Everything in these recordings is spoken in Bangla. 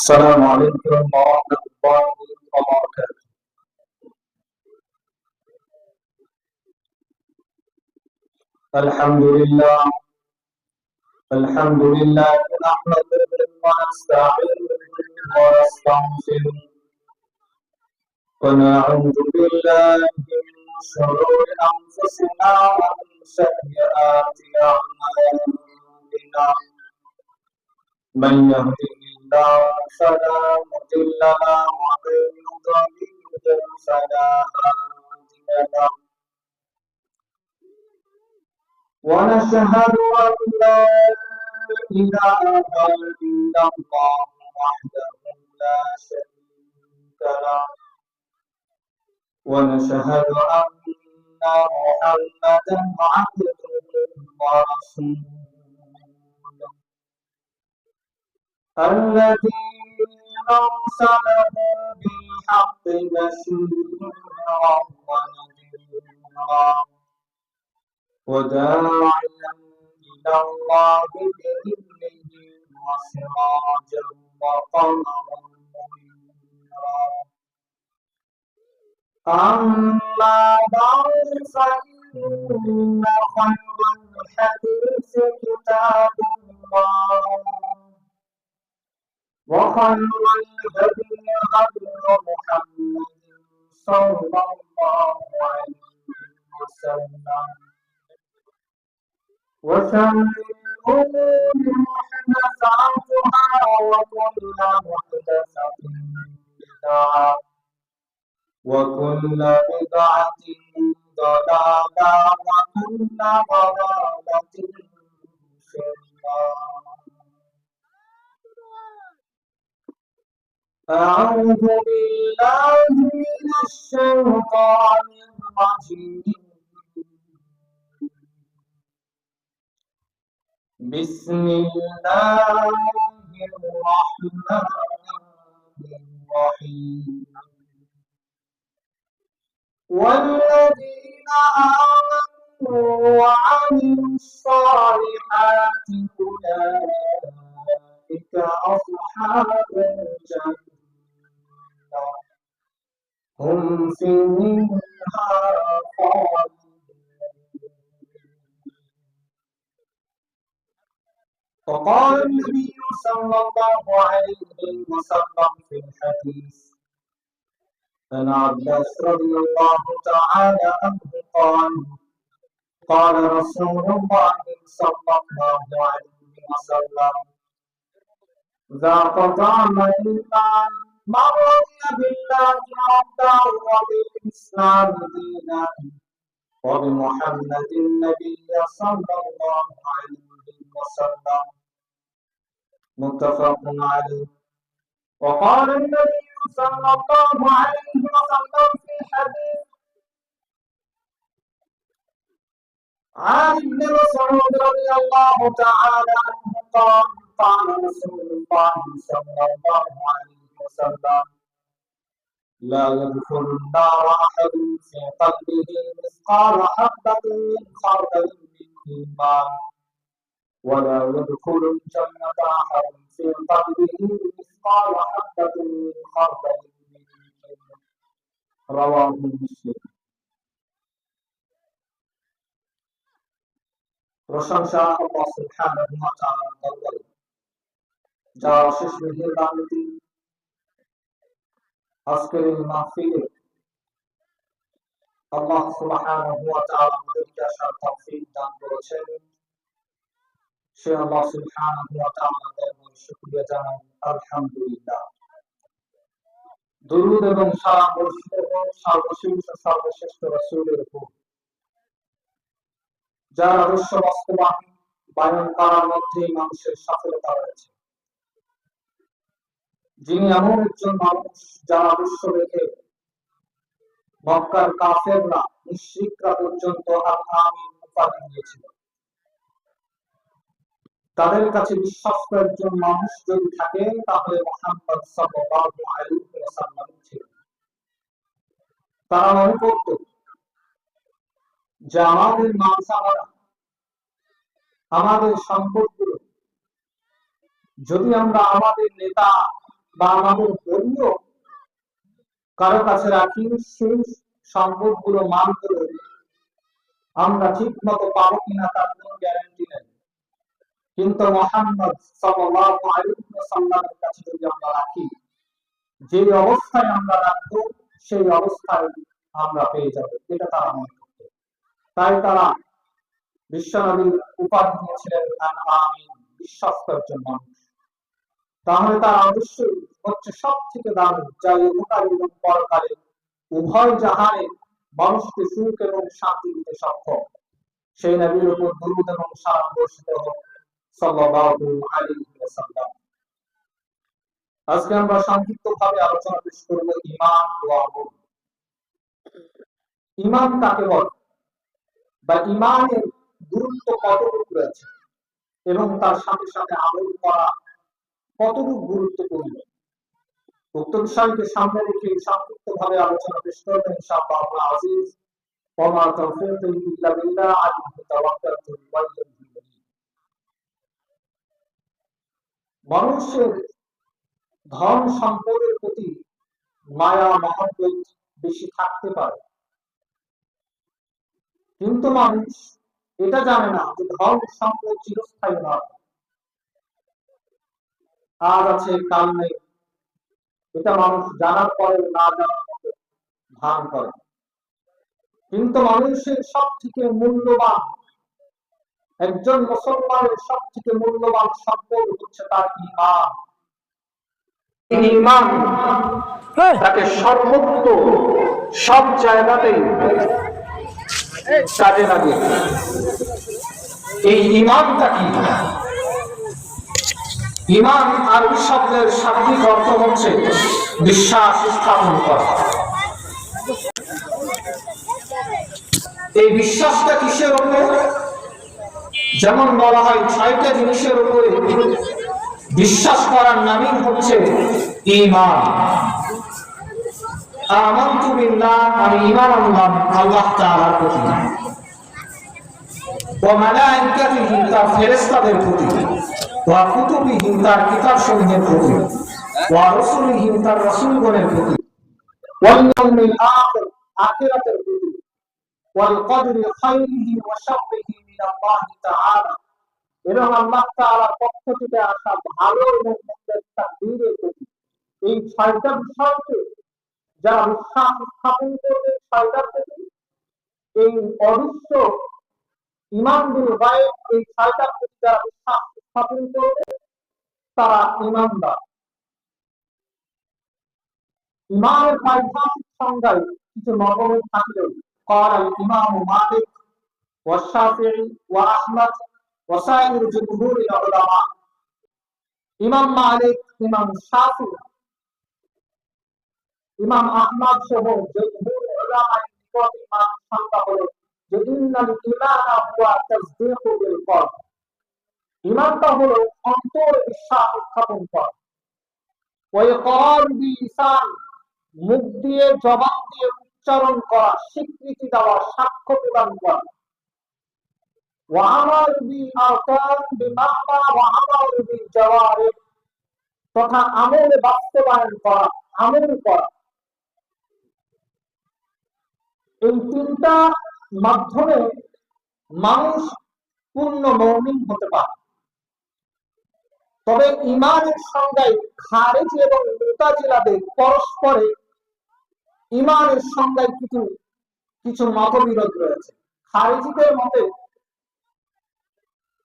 السلام عليكم ورحمة الله وبركاته. الحمد لله نحمده ونستعينه ونستغفره ونعوذ بالله من شرور أنفسنا ومن سيئات أعمالنا. من يهده الله فلا مضل له ومن يضلل فلا هادي له. ونشهد أن لا إله إلا الله وحده لا شريك له. ونشهد أن محمدا عبده ورسوله الذي أرسله بالحق بشيرا ونذيرا وداعيا إلى الله بإذنه وسراجا وقمرا منيرا. أما بعد فإن خير الحديث كتاب الله وخير الهدي هدي محمد صلى الله عليه وسلم وشر الأمور محدثاتها وكل محدثة بدعة وكل بدعة ضلالة وكل ضلالة في النار. أعوذ بالله من الشيطان الرجيم. بسم الله الرحمن الرحيم. والذين آمنوا وعملوا الصالحات أولئك أصحاب الجنة هم فيها خالدون. فقال النبي صلى الله عليه وسلم في الحديث عن عباس رضي الله تعالى عنه قال قال رسول الله صلى الله عليه وسلم ذاق طعم الإيمان من رضي بالله ربا وبالإسلام دينا وبمحمد النبي صلى الله عليه وسلم متفق عليه. وقال النبي صلى الله عليه وسلم في حديث عن ابن مسعود رضي الله تعالى عنه قال قال رسول الله صلى الله عليه وسلم لا يدخل النار أحد في قلبه مثقال حبة من خردل من إيمان ولا يدخل الجنة أحد في قلبه مثقال حبة من خردل من إيمان رواه مسلم. প্রশংসা আল্লাহ সুবহানাহু ওয়া তাআলার দরবারে, যার অশেষ মেহেরবানিতে আজকের এই মাহফিলে আল্লাহ সুবহানাহু ওয়া তাআলা আমাদেরকে আসার তৌফিক দান করেছেন। সে আল্লাহ সুবহানাহু ওয়া তাআলার দরবারে শুকরিয়া জানাই আলহামদুলিল্লাহ। দরুদ এবং সালাম বর্ষিত হোক সর্বশ্রেষ্ঠ রাসূলের উপর, যার আদর্শ বাস্তবায়ন করার মধ্যে মানুষের সফলতা রয়েছে। যিনি এমন একজন মানুষ যার আদর্শ রেখে মক্কার কাফেররা মুশরিকরা পর্যন্ত আমিন উপাধি দিয়েছিল। তাদের কাছে বিশ্বস্ত একজন মানুষ যদি থাকে তাহলে মুহাম্মদ সাল্লাল্লাহু আলাইহি ওয়াসাল্লাম ছিলেন। তারা মনে করত যে আমাদের মানসামারা, আমাদের সম্পদগুলো যদি আমরা আমাদের নেতা বা আমাদের ধর্মীয় কারো কাছে রাখি, সেই সম্পদগুলো মানগুলো আমরা ঠিক মতো পাবো কিনা তার কোনো গ্যারান্টি নেই। কিন্তু মুহাম্মদ সাল্লাল্লাহু আলাইহি ওয়াসাল্লামের কাছে যদি আমরা রাখি, যে অবস্থায় আমরা রাখবো সেই অবস্থায় আমরা পেয়ে যাব, এটা তারা মনে করত। তাই তারা বিশ্বনবীর উপাধি দিয়েছিলেন আমিন, বিশ্বস্ত একজন মানুষ। তাহলে তারা অবশ্যই হচ্ছে সব থেকে দামি, যা ইহকাল এবং পরকালে উভয় জাহানে মানুষকে সুখ এবং শান্তি দিতে সক্ষম। সেই নবীর উপর দরুদ এবং সালাম বর্ষিত হোক সাল্লাল্লাহু আলাইহি ওয়াসাল্লাম। আজকে আমরা সংক্ষিপ্তভাবে আলোচনা পেশ করব ঈমান ও আমল। ঈমান কাকে বলে বা ঈমানের গুরুত্ব কতটুকু রয়েছে এবং তার সাথে সাথে আমল করা কতটুকু গুরুত্বপূর্ণ, উক্ত বিষয়কে সামনে রেখে সংক্ষিপ্তভাবে আলোচনা পেশ করবেন ইনশাআল্লাহ আজিজ। ওয়া তাওফীকি ইল্লা বিল্লাহ, আলাইহি তাওয়াক্কালতু ওয়া ইলাইহি উনীব। মানুষের ধন সম্পদের প্রতি মায়া মহব্বত বেশি থাকতে পারে, কিন্তু মানুষ এটা জানে না যে ধন সম্পদ চিরস্থায়ী নয়, আজ আছে কাল নেই। এটা মানুষ জানার পরে না জানার মতো ভান করে। কিন্তু মানুষের সব থেকে মূল্যবান, একজন মুসলমানের সব থেকে মূল্যবান সম্পদ হচ্ছে তার ঈমান। ঈমান তাকে সর্বত্র সব জায়গাতেই কাজে লাগে। এই ঈমানটা কি? ঈমান আরবি শব্দের শাব্দিক অর্থ হচ্ছে বিশ্বাস স্থাপন করা। এই বিশ্বাসটা কিসের উপর? যেমন বলা হয় 6টা জিনিসের উপরে বিশ্বাস করার নামই হচ্ছে ঈমান। আমানতু বিল্লাহ, আমি ঈমান আনলাম আল্লাহ তাআলার প্রতি, ওয়া মালাইকাতিহি, তার ফেরেশতাদের প্রতি, ওয়া কুতুবিহি, তার কিতাবসমূহের প্রতি, ওয়া রাসূলিহি, তার রাসূলগণের প্রতি, ওয়াল ইয়াউমিল আখির, আখিরাতের প্রতি, ওয়াল কদরি খাইরিহি ওয়া শাররিহি মিনাল্লাহি তাআলা, এবং আল্লাহ তাআলার পক্ষ থেকে আসা ভালো এবং মন্দের তাকদীরের প্রতি। এই 6টা বিষয়কে যারা বিশ্বাস স্থাপন করবে, 6টার প্রতি এই অদৃশ্য ঈমান বিল গায়ব, এই 6টার প্রতি যারা বিশ্বাস স্থাপন করবে তারা ঈমানদার। ঈমানের পারিভাষিক সংজ্ঞায় কিছু নবমত থাকলেও قال الإمام مالك والشافعي وأحمد وسائر جمهور العلماء, ইমাম মালিক, ইমাম শাফি, ইমাম আহমদ সহ জমহুর উলামায়ে নিকট ঈমান সংজ্ঞা হলো যে ইন্নাল ঈমানা হুয়া তাসদীকু বিল কলব, ঈমানটা হলো অন্তরে বিশ্বাস স্থাপন করা, ওয়া ইকরার বিল লিসান, মুখ দিয়ে জবান দিয়ে উচ্চারণ করা, স্বীকৃতি দেওয়া, সাক্ষ্য প্রদান করা, ওয়া আমাল বিল আরকান বিমা'না ওয়া আমাল বিল জাওয়ারিহ, তথা আমলে বাস্তবায়ন করা, আমল করা। এই 3টা মাধ্যমে মানুষ পূর্ণ মুমিন হতে পারে। তবে ঈমানের সংজ্ঞায় খারিজি এবং মুতাজিলাদের পরস্পরে ঈমানের সংজ্ঞায় কিছু মতবিরোধ রয়েছে। খারিজিদের মতে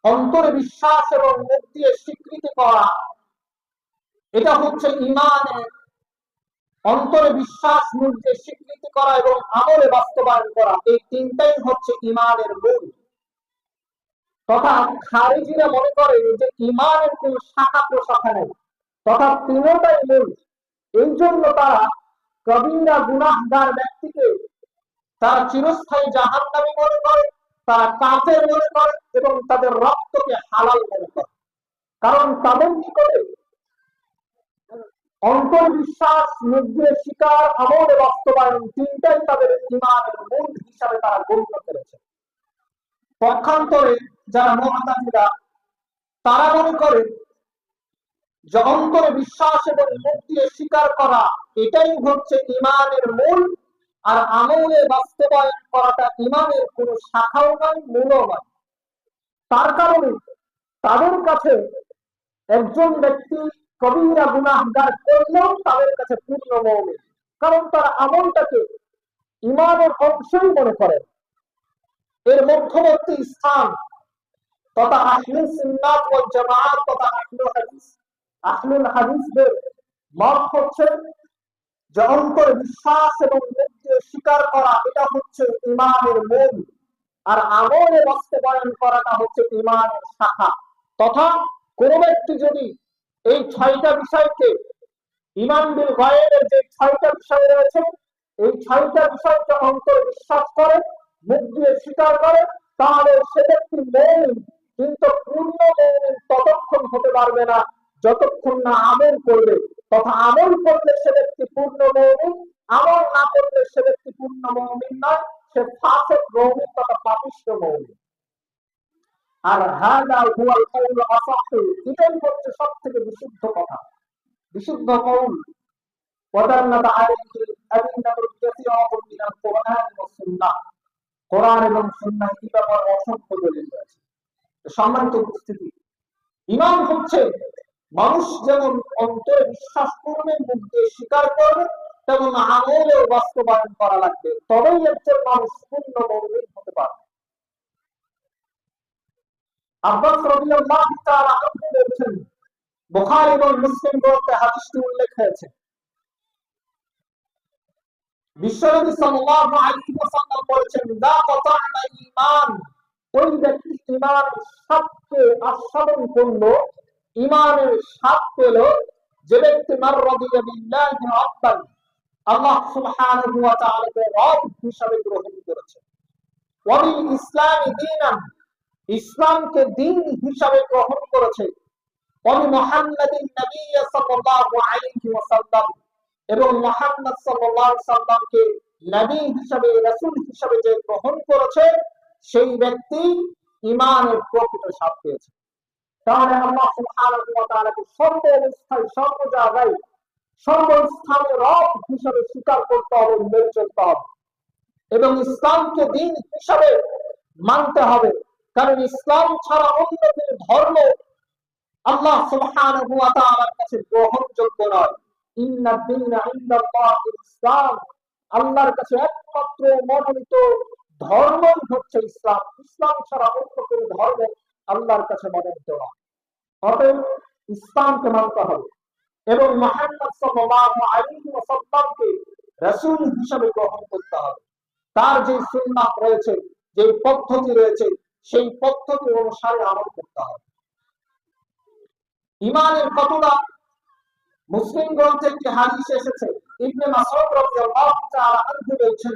অন্তরে বিশ্বাস এবং মুখ দিয়ে স্বীকৃতি করা, এটা হচ্ছে ঈমানের, অন্তরে বিশ্বাস, মুখ দিয়ে স্বীকৃতি করা এবং আমলে বাস্তবায়ন করা, এই 3টাই হচ্ছে ঈমানের মূল। তথা খারিজিরা মনে করে যে ঈমানের কোন শাখা প্রশাখা নেই, তথা 3টাই মূল। এই জন্য তারা কবিরা গুনাহগার ব্যক্তিকে তারা চিরস্থায়ী জাহান্নামী মনে করে, তারা কাফের মনে করে এবং তাদের রক্তকে হালাল মনে করে। কারণ তাদের নিকটে অন্তর বিশ্বাস, মুখ দিয়ে স্বীকার, আমলে বাস্তবায়ন, 3টাই তাদের ঈমানের মূল হিসাবে তারা গণ্য করেছে। পক্ষান্তরে যারা মুতাজিলা, তারা মনে করে যে অন্তরে বিশ্বাস এবং মুখ দিয়ে স্বীকার করা, এটাই হচ্ছে ইমানের মূল। আর আমলে বাস্তবায়ন করাটা ইমানের কোন শাখাও নয়, মূলও নয়। তার কারণে তাদের কাছে একজন ব্যক্তি কবিরা গুনাহগার করলেও তাদের কাছে পূর্ণ মুমিন, কারণ তারা আমলটাকে ইমানের অংশই মনে করেন। এর মধ্যবর্তী স্থান তথা আহলে সুন্নাত ওয়াল জামাআত তথা আহলুল হাদিসদের মত হচ্ছে যে অন্তরে বিশ্বাস এবং মুখ দিয়ে স্বীকার করা এটা হচ্ছে ইমানের মূল, আর আমলে বাস্তবায়ন করাটা হচ্ছে ইমানের শাখা। তথা কোন ব্যক্তি যদি এই 6টা বিষয়কে, ঈমান বিল গায়বের যে 6টা বিষয় রয়েছে, এই 6টা বিষয়কে অন্তরে বিশ্বাস করে, মুখ দিয়ে স্বীকার করে, তাহলে সে ব্যক্তি মুমিন। কিন্তু পূর্ণ মুমিন ততক্ষণ হতে পারবে না যতক্ষণ না আমল করবে, তথা আমল করলে সে ব্যক্তি পূর্ণ মুমিন, আমল না করলে সে ব্যক্তি পূর্ণ মুমিন নয়, সে ফাসিক মুমিন তথা পাপিষ্ঠ মুমিন। আর হাদা হুয়াল কাউল আসাহ, এটাই হচ্ছে সবথেকে বিশুদ্ধ কথা, বিশুদ্ধ কওল। ওয়াদাল্লাত আলাইহি আদিল্লাতুল কাসীরাতুন মিনাল কুরআন ওয়াস সুন্নাহ, কোরআন এবং সুন্নাহ এই ব্যাপারে অসংখ্য দলিল রয়েছে। সম্মানিত উপস্থিতি, ঈমান হচ্ছে মানুষ যেমন অন্তরে বিশ্বাস করবে, মুখ দিয়ে স্বীকার করবে, তেমন আমলেও বাস্তবায়ন করা লাগবে, তবেই একজন মানুষ পূর্ণ মুমিন হতে পারবে। আব্বাস রাদিয়াল্লাহু তাআলা আনহু বলেছেন, বুখারী এবং মুসলিম গ্রন্থে হাদিসটি উল্লেখ হয়েছে, বিশ্বনবী সাল্লাল্লাহু আলাইহি ওয়াসাল্লাম বলেছেন, যা কাতা'না ঈমান, ওই ব্যক্তি ঈমানের স্বাদকে আস্বাদন করলো, ঈমানের স্বাদ পেল, যে ব্যক্তি মাররাদিয়া বিল্লাহি রাব্বান, আল্লাহ সুবহানাহু ওয়া তাআলাকে রব হিসেবে গ্রহণ করেছে, ওয়া বিল ইসলামি দীনান, ইসলামকে দ্বীন হিসেবে গ্রহণ করেছে, ওয়া বি মুহাম্মাদিন নবিয়্যা সাল্লাল্লাহু আলাইহি ওয়াসাল্লাম, এবং মুহাম্মদ সাল্লাল্লাহু আলাইহি সাল্লামকে নবী হিসেবে, রাসূল হিসেবে যে গ্রহণ করেছে, সেই ব্যক্তি ঈমানের প্রকৃত স্বাদ পেয়েছে। তাহলে আল্লাহ সুবহানাহু ওয়া তাআলাকে সর্ব অবস্থায়, সর্ব জায়গায়, সর্বস্থানে রব হিসেবে স্বীকার করতে হবে, মেনে চলতে হবে, এবং ইসলামকে দ্বীন হিসেবে মানতে হবে। কারণ ইসলাম ছাড়া অন্য কোনো ধর্ম আল্লাহ সুবহানাহু ওয়া তাআলার কাছে গ্রহণযোগ্য নয়। ইন্নাদ দীনা ইনদাল্লাহিল ইসলাম, আল্লাহর কাছে একমাত্র মনোনীত ধর্মই হচ্ছে ইসলাম। ইসলাম ছাড়া অন্য কোনো ধর্ম আল্লাহর কাছে মনোনীত নয়। অতএব ইসলামকে মানতে হবে এবং মুহাম্মদ সাল্লাল্লাহু আলাইহি ওয়াসাল্লামকে রাসূল হিসেবে গ্রহণ করতে হবে। তার যে সুন্নাহ রয়েছে, যে পদ্ধতি রয়েছে, সেই পদ্ধতি অনুসারে আমল করতে হবে। ঈমানের কতটা, মুসলিম গ্রন্থে একটি হাদিস এসেছে, ইবনে মাসউদ রাদিয়াল্লাহু তাআলা আনহু বলেছেন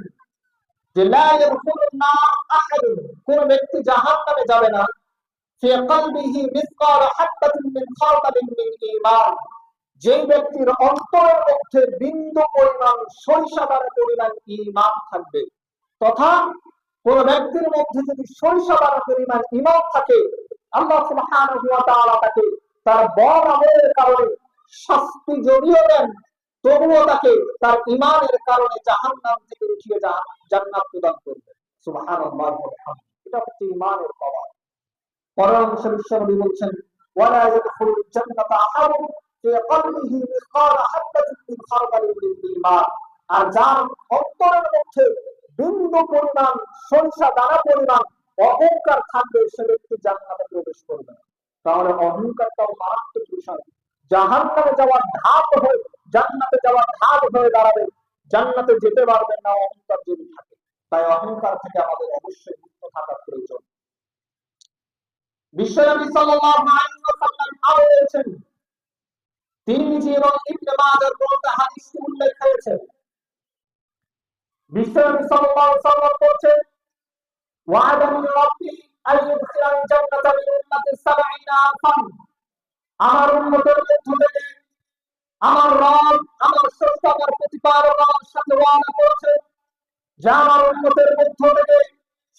যে লা ইয়াদখুলুন নার আহাদুন, কোন ব্যক্তি জাহান্নামে যাবে না, ফি কলবিহি মিসকাল হাববাতিন মিন খারদালিন মিন ঈমান, যে ব্যক্তির অন্তরের মধ্যে বিন্দু পরিমাণ, সরিষাদানা পরিমাণ ঈমান থাকবে। তথা কোন ব্যক্তির মধ্যে যদি সরিষাদানা পরিমাণ ঈমান থাকে, আল্লাহ সুবহানাহু ওয়া তাআলা তাকে তার বদ আমলের কারণে শাস্তি যদিও দেন, তবুও তাকে তার ঈমানের কারণে জাহান্নাম থেকে উঠিয়ে জান্নাত প্রদান করবে। সুবহানাল্লাহ ওয়া বিহামদিহি, এটা হচ্ছে ঈমানের পাওয়ার। পরের অংশে বিশ্বনবী বলছেন, ওয়ালা ইয়াদখুলুল জান্নাতা আহাদুন ফি কলবিহি মিসকাল হাববাতিন মিন খারদালিন মিন ঈমান, আর যার অন্তরের মধ্যে বিন্দু পরিমাণ, সরিষা দানা পরিমাণ অহংকার থাকবে, সে ব্যক্তি জান্নাতে প্রবেশ করবে না। তাহলে অহংকারটাও মারাত্মক বিষয়, জাহান্নামে যাওয়ার ধাপ হয়ে জান্নাতে যাওয়ার ধাপ হয়ে দাঁড়াবে। জান্নাতে যেতে পারবেন না অহংকার যদি থাকে। তাই অহংকার থেকে আমাদের অবশ্যই মুক্ত থাকার প্রয়োজন। বিশ্বনবী সাল্লাল্লাহু আলাইহি ওয়াসাল্লাম আরো বলেছেন, তিরমিজি এবং ইবনে মাজাহ গ্রন্থে হাদিসটি উল্লেখ হয়েছে, বিশ্বনবী সাল্লাল্লাহু আলাইহি ওয়াসাল্লাম বলেছেন, ওয়া'দানি রাব্বি আইয়ুদখিলাল জান্নাতা মিন উম্মতি ৭০ আলফান, আমার উম্মতের মধ্য থেকে আমার রব, আমার স্রষ্টা, আমার প্রতিপালক আমার সাথে ওয়াদা করেছে যে আমার উম্মতের মধ্য থেকে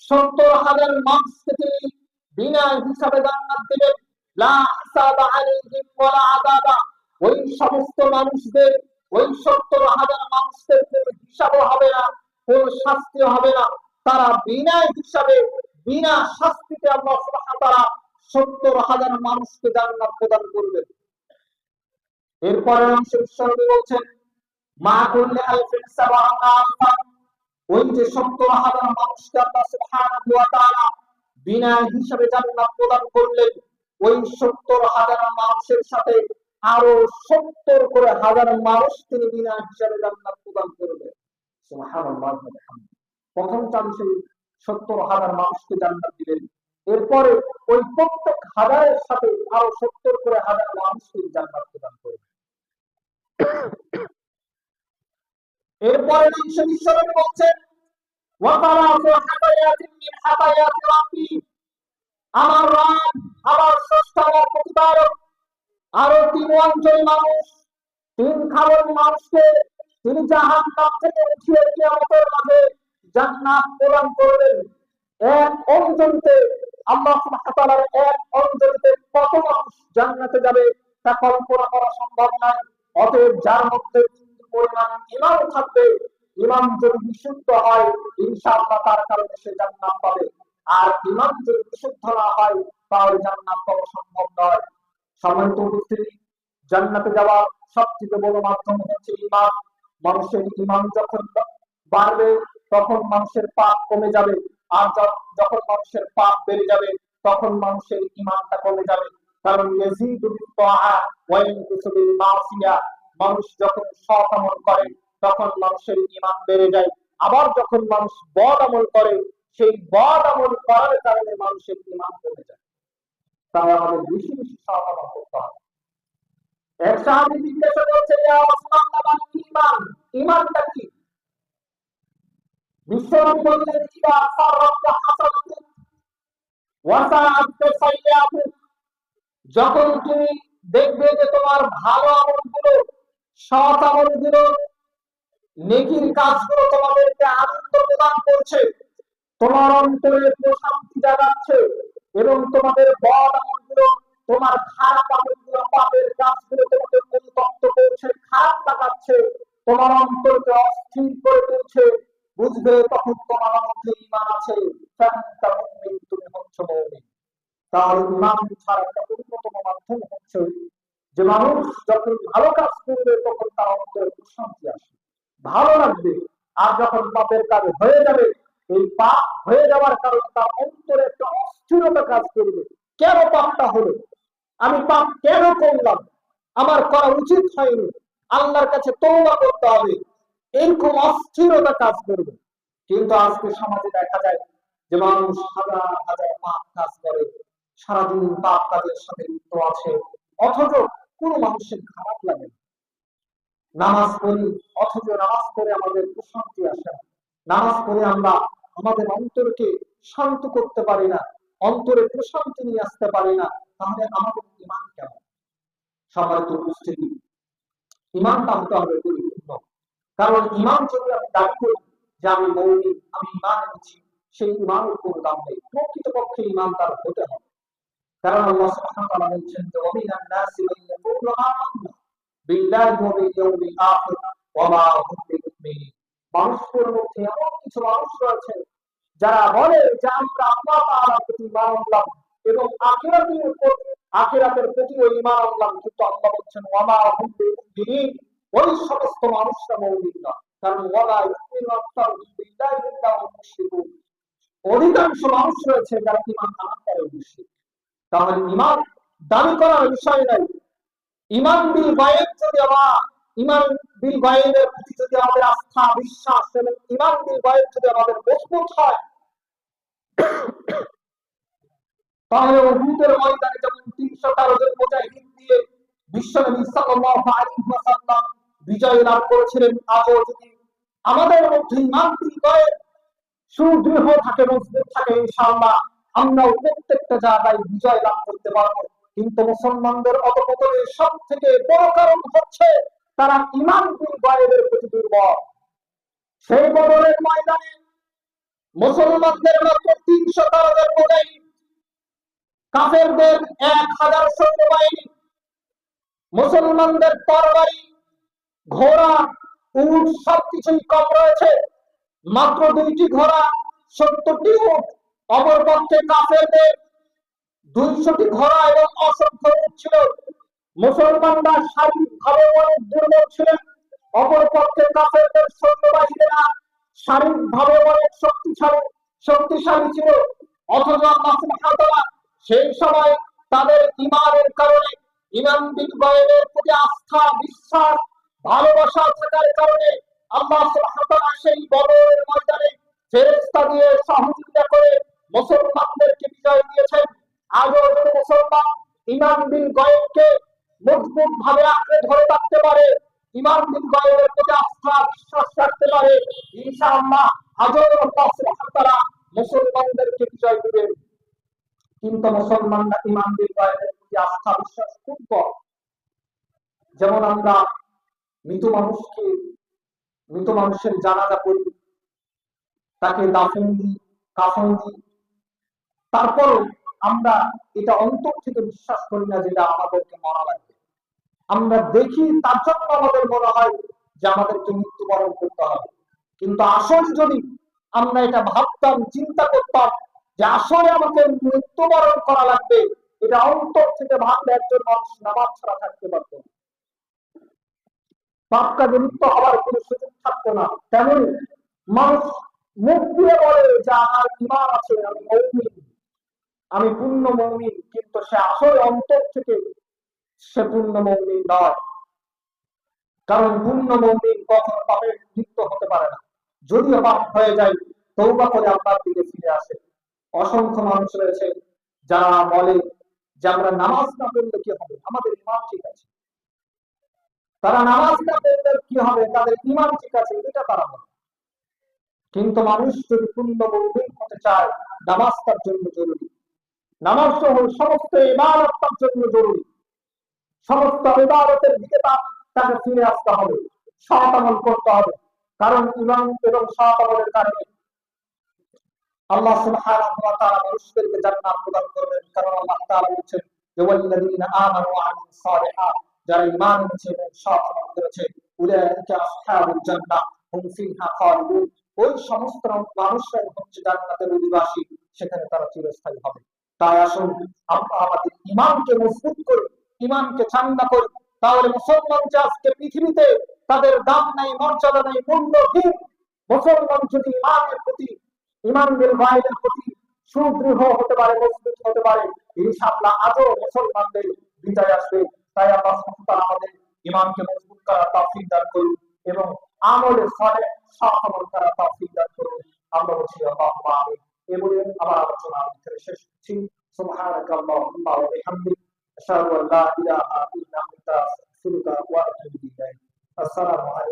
৭০,০০০ মানুষকে তিনি বিনা হিসাবে জান্নাত দিবেন। লা হিসাবা আলাইহিম ওয়ালা আযাবা, ওই সমস্ত মানুষদের, ওই 70,000 মানুষদের কোনো হিসাবও হবে না, কোনো শাস্তিও হবে না। তারা বিনা হিসাবে, বিনা শাস্তিতে আল্লাহ সুবহানাহু ওয়া তাআলা 70,000 মানুষকে জান্নাত প্রদান করবেন। এরপরে অংশে ঈশ্বরী বলছেন, মা করলে আলফিন সাবাআনা আলফা, ওই যে 70,000 মানুষকে আল্লাহ সুবহানাহু ওয়া তাআলা বিনা হিসাবে জান্নাত প্রদান করলেন, ওই 70,000 মানুষের সাথে আরো 70 করে হাজার মানুষ তিনি বিনা হিসাবে জান্নাত প্রদান করবেন। সুবহানাল্লাহ। প্রথম চান্সে 70,000 মানুষকে জান্নাত দিবেন, এরপরে ওই প্রত্যেক হাজারের সাথে আরো 70 করে হাজার মানুষকে জান্নাত প্রদান করবেন। এরপরে ঈশ্বর বলছেন, আমার রব, আমার স্রষ্টা, আমার প্রতিপালক আরো 3 অঞ্চল মানুষ, 3 খাবার মানুষকে তিনি জাহান্নাম থেকে উঠিয়ে কিয়ামতের মাঝে জান্নাত প্রদান করবেন। এক অঞ্চলিতে আল্লাহ সুবহানাহু ওয়া তাআলার এক অঞ্চলিতে কত মানুষ জান্নাতে যাবে তা কল্পনা করা সম্ভব নয়। অতএব যার মধ্যে পরিমাণ ঈমান থাকবে, ঈমান যদি বিশুদ্ধ হয় ইনশাআল্লাহ তার কারণে সে জান্নাত পাবে, আর ঈমান যদি বিশুদ্ধ না হয় তাহলে জান্নাত পাওয়া সম্ভব নয়। সম্মানিত উপস্থিতি, জান্নাতে যাওয়ার সবচেয়ে বড় মাধ্যম হচ্ছে ঈমান। মানুষের ঈমান যখন বাড়বে তখন মানুষের পাপ কমে যাবে, আর যখন মানুষের পাপ বেড়ে যাবে তখন মানুষের ঈমানটা কমে যাবে। কারণ ইয়াজিদু বিত-তাআ ওয়া ইয়ানকুসু বিল-মাসিয়া, মানুষ যখন সৎ আমল করে তখন মানুষের ঈমান বেড়ে যায়, আবার যখন মানুষ বদ আমল করে সেই বদ আমল করার কারণে মানুষের ঈমান কমে যায়। তাই আমাদের বেশি বেশি সৎ আমল করতে হবে। এক সাহাবী জিজ্ঞাসা করছে, ইয়া রাসূলুল্লাহ, ঈমান, ঈমানটা কি? বিশ্বনবী বললেন, ইদা সাররাকা হাসানাতুক ওয়া সাআতুকা সাইয়্যাতুক, যখন তুমি দেখবে যে তোমার ভালো আমলগুলো, সৎ আমলগুলো, নেকির কাজগুলো তোমাদেরকে আনন্দ প্রদান করছে, তোমার অন্তরে প্রশান্তি জাগাচ্ছে, এবং তোমাদের বদ আমলগুলো, তোমার খারাপ আমলগুলো, পাপের কাজগুলো তোমাকে অনুতপ্ত করছে, খারাপ লাগাচ্ছে, তোমার অন্তরকে অস্থির করে তুলছে, বুঝবে তখন তোমার মধ্যে ঈমান আছে, তুমি হচ্ছ মুমিন। তার ঈমান ছাড়া একটা অন্যতম মাধ্যম হচ্ছে যে মানুষ যখন ভালো কাজ করবে তখন তার অন্তরে প্রশান্তি আসে, ভালো লাগবে, আর যখন পাপের কাজ হয়ে যাবে, এই পাপ হয়ে যাওয়ার কারণে তার অন্তরে একটা অস্থিরতা কাজ করবে। কেন পাপটা হলো, আমি পাপ কেন করলাম, আমার করা উচিত হয়নি, আল্লাহর কাছে তওবা করতে হবে, এরকম অস্থিরতা কাজ করবে। কিন্তু আজকে সমাজে দেখা যায় যে মানুষ হাজার হাজার পাপ কাজ করে, সারাদিন পাপ কাজের সাথে লিপ্ত আছে, অথচ কোনো মানুষের খারাপ লাগে না। নামাজ পড়ি, অথচ নামাজ পড়ে আমাদের প্রশান্তি আসে না, নামাজ পড়ে আমরা আমাদের অন্তরকে শান্ত করতে পারি না, অন্তরে প্রশান্তি নিয়ে আসতে পারি না, তাহলে আমাদের ঈমান কেমন? সম্মানিত উপস্থিতি, ঈমানটা হতে হবে পরিপূর্ণ। কারণ ঈমান যদি আমি দাবি করি যে আমি মুমিন, আমি ঈমান এনেছি, সেই ঈমানের কোনো দাম নেই। প্রকৃতপক্ষে ঈমানদার হতে হবে। কারণ আল্লাহ সুবহানাহু ওয়া তাআলা বলেছেন যে ওয়ামিনান নাসি মান ইয়াকুলু আমান্না বিল্লাহি ওয়া বিল ইয়াউমিল আখির ওয়া মা হুম বিমুমিনিন। মানুষের মধ্যে এমন কিছু মানুষ রয়েছে যারা বলে যে আমরা আল্লাহ তাআলার প্রতি ঈমান আনলাম এবং আখিরাতের প্রতি ঈমান আনলাম, কিন্তু আল্লাহ বলেছেন ওয়া মা হুম বিমুমিনিন, ওই সমস্ত মানুষরা মুমিন না। কারণ ওয়ালা ইউমিনু আকসারুহুম বিল্লাহি ইল্লা হুম মুশরিকুন, অধিকাংশ মানুষ রয়েছে যারা ঈমান আনার পরেও মুশরিক। তাহলে ঈমান দাবি করার বিষয় নাই। ঈমান বিল গায়ব যদি ঈমান বিল গায়বের প্রতি যদি আমাদের আস্থা, বিশ্বাস এবং ঈমান বিল গায়ব যদি আমাদের মজবুত হয়, তাহলে উহুদের ময়দানে যেমন 313 জন মুজাহিদ দিয়ে বিশ্বনবী সাল্লাল্লাহু আলাইহি ওয়াসাল্লাম বিজয় লাভ করেছিলেন, আজও যদি আমাদের মধ্যে ঈমান বিল গায়ব সুদৃঢ় থাকে, মজবুত থাকে, ইনশাআল্লাহ আমরা প্রত্যেকটা জায়গায় বিজয় লাভ করতে পারবো। কিন্তু মুসলমানদের অধঃপতনের সব থেকে বড় কারণ হচ্ছে তারা ঈমান বিল গায়বের প্রতি দুর্বল। সেই বদরের ময়দানে মুসলমানদের মাত্র 313 জন মুজাহিদ, কাফেরদের 1000 সৈন্যবাহিনী, মুসলমানদের তরবারি, ঘোড়া, উট সবকিছুই কম রয়েছে। মাত্র 2টি ঘোড়া, 70টি উট। অপরপক্ষে কাফেরদের 200টি ঘোড়া এবং অসংখ্য উট ছিল। মুসলমানরা শারীরিকভাবে অনেক দুর্বল ছিলেন। অপরপক্ষে কাফেরদের সৈন্যবাহিনীরা শারীরিকভাবে অনেক শক্তিশালী ছিল। অথচ আল্লাহ সুবহানাহু ওয়া তাআলা সেই সময় তাদের ঈমানের কারণে, ঈমান বিল গায়বের প্রতি আস্থা, বিশ্বাস, ভালোবাসা থাকার কারণে আল্লাহ সুবহানাহু ওয়া তাআলা সেই বদরের ময়দানে ফেরেশতা দিয়ে সহযোগিতা করে মুসলমানদেরকে বিজয় দিয়েছেন। আজও যদি মুসলমান ঈমান বিল গায়বকে মজবুত ভাবে আঁকড়ে ধরে রাখতে পারে, ঈমান বিল গায়বের প্রতি আস্থা বিশ্বাস রাখতে পারে, ইনশাআল্লাহ আজও আল্লাহ সুবহানাহু ওয়া তাআলা মুসলমানদেরকে বিজয় দিবেন। কিন্তু মুসলমানরা ঈমান বিল গায়বের প্রতি আস্থা বিশ্বাস খুব কম। যেমন আমরা মৃত মানুষের জানাজা পড়ি, তাকে দাফন দিই, কাফন দিই, তারপরও আমরা এটা অন্তর থেকে বিশ্বাস করি না যেটা আমাদেরকে মরা লাগবে। আমরা দেখি, তার জন্য আমাদের মনে হয় যে আমাদেরকে মৃত্যুবরণ করতে হবে। কিন্তু আসলে যদি আমরা এটা ভাবতাম, চিন্তা করতাম যে আসলে আমাকে মৃত্যুবরণ করা লাগবে, এটা অন্তর থেকে ভাবলে একজন মানুষ নামাজ ছাড়া থাকতে পারত না, পাপ কাজে লিপ্ত হওয়ার কোনো সুযোগ থাকতো না। তেমনি মানুষ মুখ দিয়ে বলে যে আমার ঈমান আছে, আমি মুমিন, আমি পূর্ণ মুমিন, কিন্তু সে আসলে অন্তর থেকে সে পূর্ণ মুমিন নয়। কারণ পূর্ণ মুমিন কখনো পাপে লিপ্ত হতে পারে না। যদিও পাপ হয়ে যায়, তওবা করে আল্লাহর দিকে ফিরে আসে। অসংখ্য মানুষ রয়েছে যারা বলে যে আমরা নামাজ না পড়লে কি হবে, আমাদের ঈমান ঠিক আছে। তারা নামাজ না পড়লে কি হবে, তাদের ঈমান ঠিক আছে, এটা তারা বলে। কিন্তু মানুষ যদি পূর্ণ মুমিন হতে চায়, নামাজ তার জন্য জরুরি। নামাজ সহ সমস্ত ইবাদত তার জন্য জরুরি। সমস্ত ইবাদতের দিকে তাকে ফিরে আসতে হবে, সৎ আমল করতে হবে। কারণ ঈমান এবং সৎ আমলের কারণে আল্লাহ সুবহানাহু ওয়া তাআলা মানুষদেরকে জান্নাত প্রদান করবেন। কারণ আল্লাহ তাআলা বলেছেন যে ওয়াল্লাযীনা আমানু ওয়া আমিলুস সালিহাত, যারা ঈমান এনেছে এবং সৎ আমল করেছে, উলাইকা আসহাবুল জান্নাহ হুম ফিহা খালিদুন, ওই সমস্ত মানুষরাই হচ্ছে জান্নাতের অধিবাসী, সেখানে তারা চিরস্থায়ী হবে। তাই আসুন আমরা আমাদের ঈমানকে মজবুত করি, ঈমানকে চাঙ্গা করি। তাহলে মুসলমান যে আজকে পৃথিবীতে তাদের দাম নাই, মর্যাদা নাই, মূল্যহীন, মুসলমান যদি ঈমানের প্রতি, ঈমান বিল গায়বের প্রতি সুদৃঢ় হতে পারে, মজবুত হতে পারে, ইনশাআল্লাহ আজও মুসলমানদের বিজয় আসবে। তাই আল্লাহ সুবহানাহু ওয়া তাআলা আমাদের ঈমানকে মজবুত করার তৌফিক দান করুন এবং আমলে সালেহ সৎ আমল করার তৌফিক দান করুন। আমরা বলছি আল্লাহুম্মা আমিন। এবারে আমার আলোচনা এখানে শেষ করছি। সুবহানাকাল্লাহুম্মা ওয়া বিহামদিক, আশহাদু আল্লা ইলাহা ইল্লা আনতা, আস্তাগফিরুকা ওয়া আতুবু ইলাইক। আসসালামু আলাইকুম।